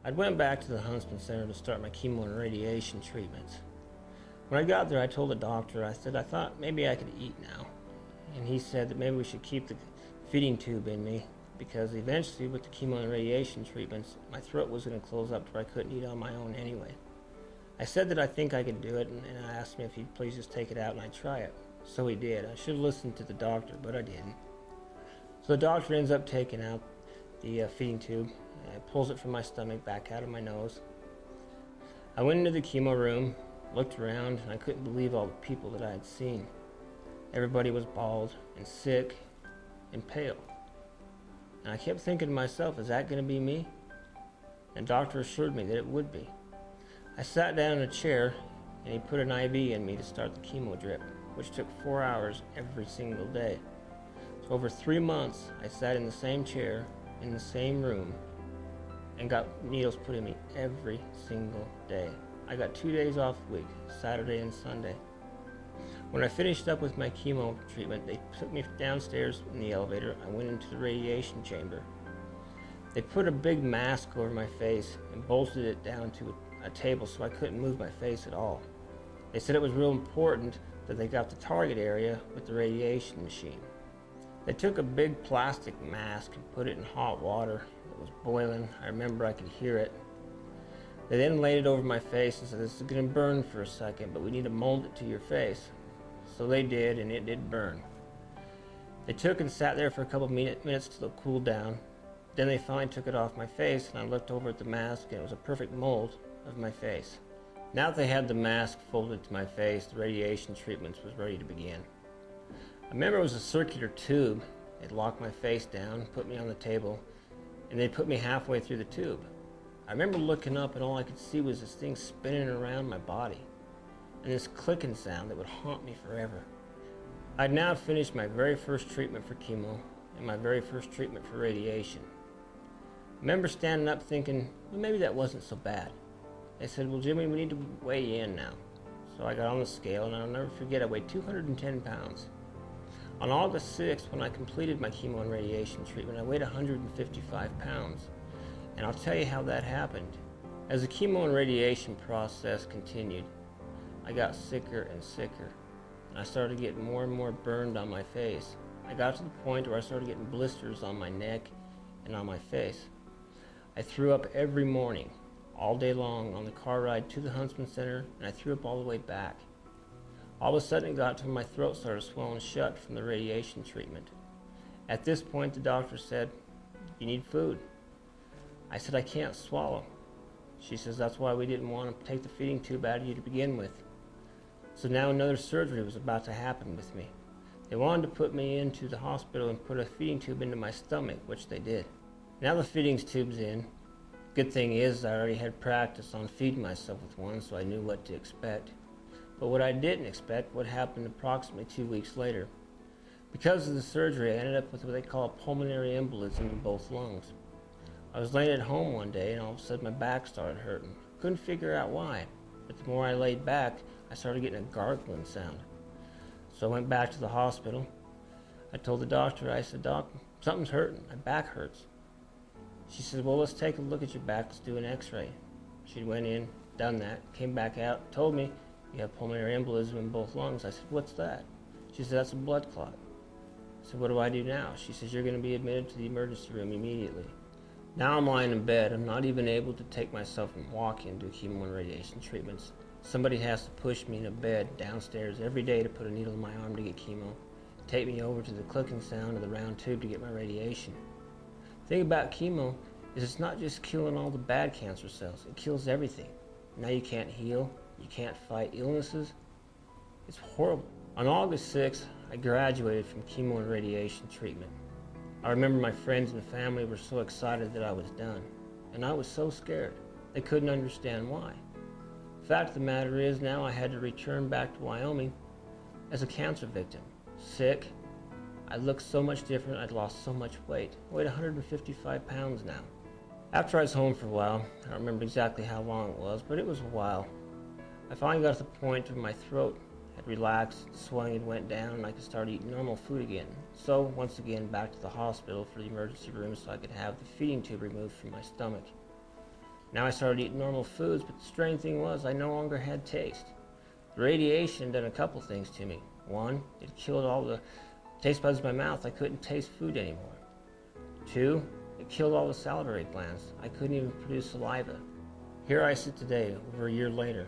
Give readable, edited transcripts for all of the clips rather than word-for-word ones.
I went back to the Huntsman Center to start my chemo and radiation treatments. When I got there, I told the doctor, I said I thought maybe I could eat now. And he said that maybe we should keep the feeding tube in me because eventually with the chemo and radiation treatments, my throat was going to close up to where I couldn't eat on my own anyway. I said that I think I could do it, and I asked him if he'd please just take it out and I'd try it. So he did. I should have listened to the doctor, but I didn't. So the doctor ends up taking out the feeding tube and pulls it from my stomach back out of my nose. I went into the chemo room, looked around, and I couldn't believe all the people that I had seen. Everybody was bald and sick and pale. And I kept thinking to myself, is that going to be me? And the doctor assured me that it would be. I sat down in a chair and he put an IV in me to start the chemo drip, which took 4 hours every single day. So over 3 months, I sat in the same chair, in the same room, and got needles put in me every single day. I got 2 days off a week, Saturday and Sunday. When I finished up with my chemo treatment, they took me downstairs in the elevator. I went into the radiation chamber. They put a big mask over my face and bolted it down to a table so I couldn't move my face at all. They said it was real important that they got the target area with the radiation machine. They took a big plastic mask and put it in hot water. It was boiling. I remember I could hear it. They then laid it over my face and said, this is going to burn for a second, but we need to mold it to your face. So they did, and it did burn. They took and sat there for a couple minutes till it cooled down. Then they finally took it off my face, and I looked over at the mask, and it was a perfect mold of my face. Now that they had the mask folded to my face, the radiation treatments was ready to begin. I remember it was a circular tube. They'd locked my face down, put me on the table, and they put me halfway through the tube. I remember looking up and all I could see was this thing spinning around my body and this clicking sound that would haunt me forever. I'd now finished my very first treatment for chemo and my very first treatment for radiation. I remember standing up thinking, well, maybe that wasn't so bad. They said, well, Jimmy, we need to weigh you in now. So I got on the scale, and I'll never forget, I weighed 210 pounds. On August 6th, when I completed my chemo and radiation treatment, I weighed 155 pounds. And I'll tell you how that happened. As the chemo and radiation process continued, I got sicker and sicker. And I started getting more and more burned on my face. I got to the point where I started getting blisters on my neck and on my face. I threw up every morning, all day long, on the car ride to the Huntsman Center, and I threw up all the way back. All of a sudden it got to where my throat started swelling shut from the radiation treatment. At this point the doctor said, you need food. I said, I can't swallow. She says, that's why we didn't want to take the feeding tube out of you to begin with. So now another surgery was about to happen with me. They wanted to put me into the hospital and put a feeding tube into my stomach, which they did. Now the feeding tube's in. Good thing is I already had practice on feeding myself with one, so I knew what to expect. But what I didn't expect would happen approximately 2 weeks later. Because of the surgery, I ended up with what they call a pulmonary embolism in both lungs. I was laying at home one day and all of a sudden my back started hurting. Couldn't figure out why, but the more I laid back, I started getting a gargling sound. So I went back to the hospital. I told the doctor, I said, Doc, something's hurting, my back hurts. She said, well, let's take a look at your back, let's do an x-ray. She went in, done that, came back out, told me, you have pulmonary embolism in both lungs. I said, what's that? She said, that's a blood clot. I said, what do I do now? She says, you're going to be admitted to the emergency room immediately. Now I'm lying in bed. I'm not even able to take myself and walk in to chemo and radiation treatments. Somebody has to push me in a bed downstairs every day to put a needle in my arm to get chemo, take me over to the clicking sound of the round tube to get my radiation. The thing about chemo is it's not just killing all the bad cancer cells, it kills everything. Now you can't heal, you can't fight illnesses. It's horrible. On August 6th, I graduated from chemo and radiation treatment. I remember my friends and family were so excited that I was done, and I was so scared. They couldn't understand why. The fact of the matter is now I had to return back to Wyoming as a cancer victim, sick. I looked so much different, I'd lost so much weight. I weighed 155 pounds now. After I was home for a while, I don't remember exactly how long it was, but it was a while. I finally got to the point where my throat had relaxed, the swelling had went down, and I could start eating normal food again. So, once again, back to the hospital for the emergency room so I could have the feeding tube removed from my stomach. Now I started eating normal foods, but the strange thing was I no longer had taste. The radiation done a couple things to me. One, it killed all the taste buds in my mouth. I couldn't taste food anymore. Two, it killed all the salivary glands. I couldn't even produce saliva. Here I sit today, over a year later,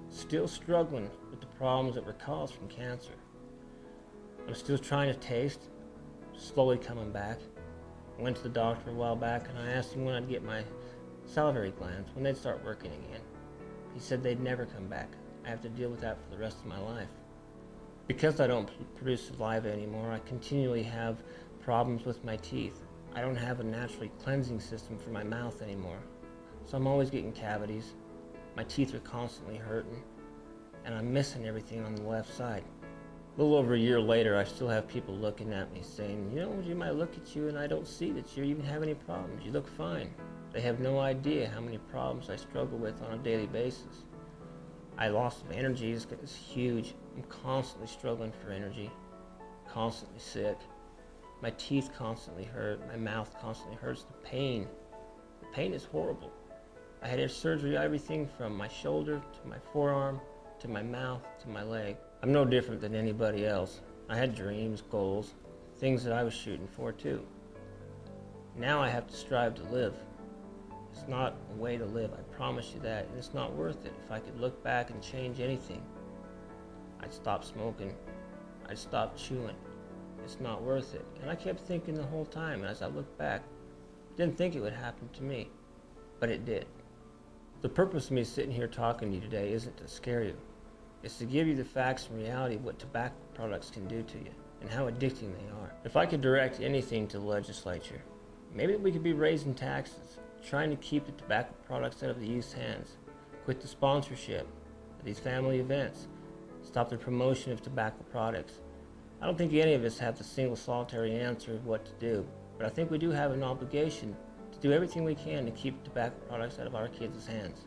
still struggling with the problems that were caused from cancer. I'm still trying to taste, slowly coming back. I went to the doctor a while back and I asked him when I'd get my salivary glands, when they'd start working again. He said they'd never come back. I have to deal with that for the rest of my life. Because I don't produce saliva anymore, I continually have problems with my teeth. I don't have a naturally cleansing system for my mouth anymore. So I'm always getting cavities. My teeth are constantly hurting. And I'm missing everything on the left side. A little over a year later, I still have people looking at me saying, you know, Jim, I look at you and I don't see that you even have any problems. You look fine. They have no idea how many problems I struggle with on a daily basis. My loss of energy is huge. I'm constantly struggling for energy, constantly sick. My teeth constantly hurt. My mouth constantly hurts. The pain is horrible. I had surgery, everything from my shoulder to my forearm to my mouth to my leg. I'm no different than anybody else. I had dreams, goals, things that I was shooting for too. Now I have to strive to live. It's not a way to live, I promise you that, and it's not worth it. If I could look back and change anything, I'd stop smoking, I'd stop chewing. It's not worth it. And I kept thinking the whole time, as I look back, didn't think it would happen to me, but it did. The purpose of me sitting here talking to you today isn't to scare you. It's to give you the facts and reality of what tobacco products can do to you and how addicting they are. If I could direct anything to the legislature, maybe we could be raising taxes, trying to keep the tobacco products out of the youth's hands, quit the sponsorship of these family events, stop the promotion of tobacco products. I don't think any of us have the single solitary answer of what to do, but I think we do have an obligation to do everything we can to keep tobacco products out of our kids' hands.